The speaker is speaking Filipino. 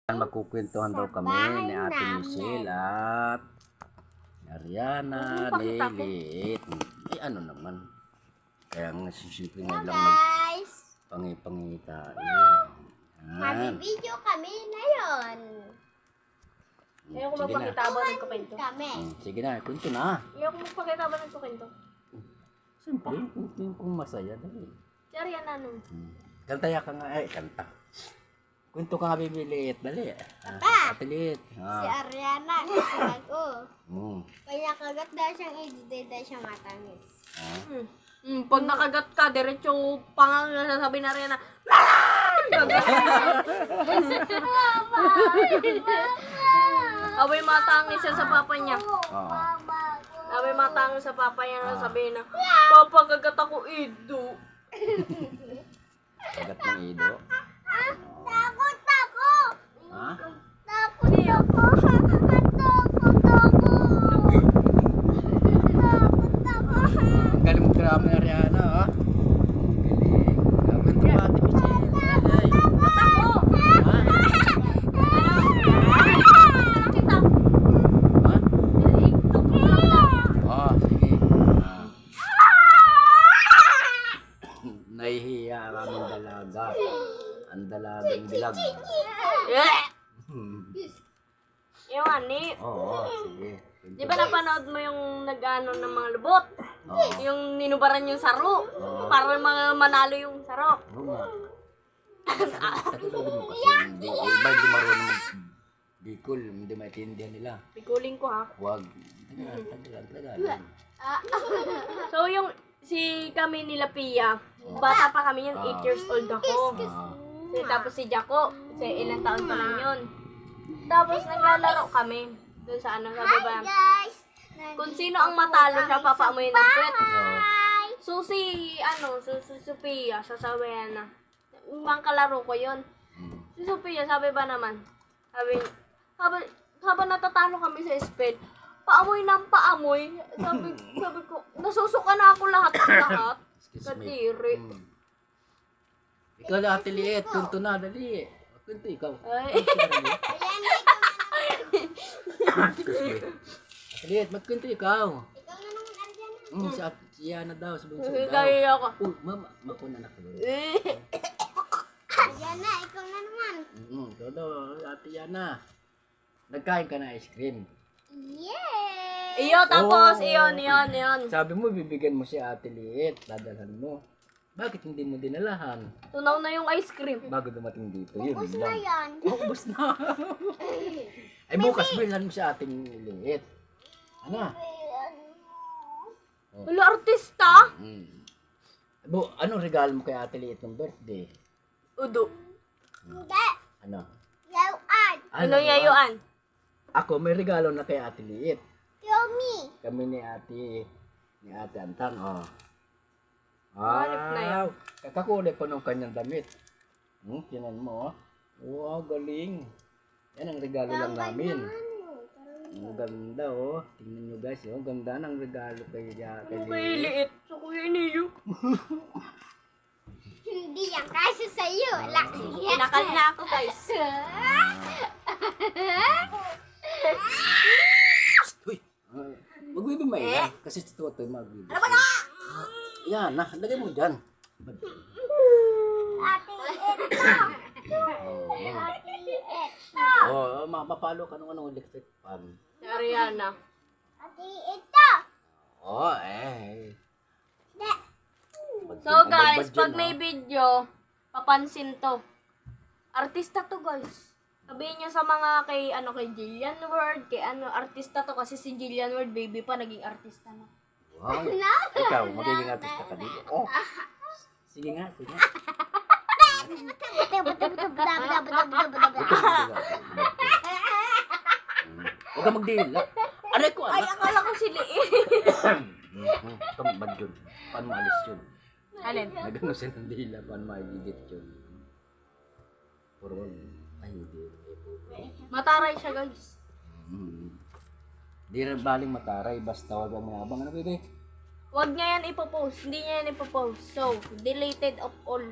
Magkukwentuhan daw kami ni Ate Michelle at Ariana Lilit. Ano naman. Kaya nga simple nga lang nagpangi-pangi tayo. Mag-video kami ngayon. Ayaw ko magpakita ba ng kwento? Kami. Sige na, kwento na. Ayaw ko magpakita ba ng kwento? Siyempre, kung masaya dali. Si Ariana nun. Kantaya ka nga, kanta. Kwento ka nga Lilit, dali. Ate Lilit. Si Ariana, kasi ako. Kaya kagat daw siyang edit, daw siyang matamis. Pag nakagat ka, diretso pangang nasasabi na Ariana, abay matangis siya sa papa niya. Abay matangis sa papa niya, sabihin na, Papa, kagat ako ido. Kagat ng ido. Takot ako! Ha? Takot ako! Galing mo grabe na Ariana, ha? Galing. Kwento ka Ate Michelle. Ay. Ha? Kita. Ha? Sige. Nahihiya kaming dalaga. Ang dalagang bilag. Yung ani, Sige. di ba napanood mo yung nag-ano ng mga lubot? Oo. Yung ninubaran yung saro. Para mga manalo yung saro. Oo nga. Tagalogin mo kasi hindi. Iba hindi marunong mag-Bicol. Hindi maintindihan nila. Pikuling ko ha. Huwag. Tagalog. So yung si kami nila Pia, bata pa kami yun, 8 years old ako. Tapos si Jaco, ilang taon pa lang yun. Tapos naglalaro kami. Doon sa ano, sabi ba? Kung sino ang matalo siya, papaamoy ng puwet. So si Sophia, sasabihan na. Ibang kalaro ko yun. Si Sophia, sabi ba naman? Habang natatalo kami sa spell, paamoy ng paamoy. Sabi ko, nasusuka na ako lahat. Kadiri. Ikaw na Ate Liit. Kwento na. Dali. Kwento ikaw. Ay. Ate Liit, magkwento ikaw. Ikaw na naman, Ariana. Si Yana daw. Si Bunso daw. Gaya ako. Mama, makuna na ko. Ariana, ikaw na naman. Ikaw daw, Ate Yana. Nagkain ka na ice cream. Yay! Iyo, tapos, iyon. Sabi mo, bibigyan mo si Ate Liit. Dadalhan mo. Bakit hindi mo dinalahan? Tunaw na yung ice cream. Bago dumating dito, yun Ubus lang. na yan. Ubus na. Ay, bukas bilhan mo si Ate Liit. Ano? Wala artista? Anong regalo mo kay Ate Liit ng birthday? Udo. Hindi. Ano? Yawan. Ano yayuan? Ako, may regalo na kay Ate Liit. Yomi. Kami ni Ate Antang, Hanip na yan. Kakakulay pa ng kanyang damit. Tinan mo, Wow, galing. Yan ang regalo lang namin. Ang ganda, Tingnan nyo guys, ganda ng regalo kay Liit. Liit. So, kuya niyo. Hindi yan kasi sa'yo. Laki yan. Kinakal na ako, guys. Uy! Magbibimay lang. Kasi si Totoy magbibimay. Yan, lagay mo dyan. Ate Ito. Mapapalo ka nung electric fan. Si Ariana. Ate Ito. So, guys, pag may video, papansin to. Artista to, guys. Sabihin nyo sa mga kay Jillian Ward, artista to kasi si Jillian Ward, baby pa, naging artista na. Wow. Ikaw, magiging artista ka dito. Sige nga. Huwag ka magdila. Aray ko, Ay, akala ko si Liit. Ito, bad yun. Paano maalis yun? Alin? Nagano siya ng dila, paano maigigit yun? Puro, hindi. Mataray siya, guys. Di rin baling mataray, basta wag ang mayabang. Ano, bebe? Huwag niya yan ipopost. Hindi niya yan ipopost. So, deleted of all.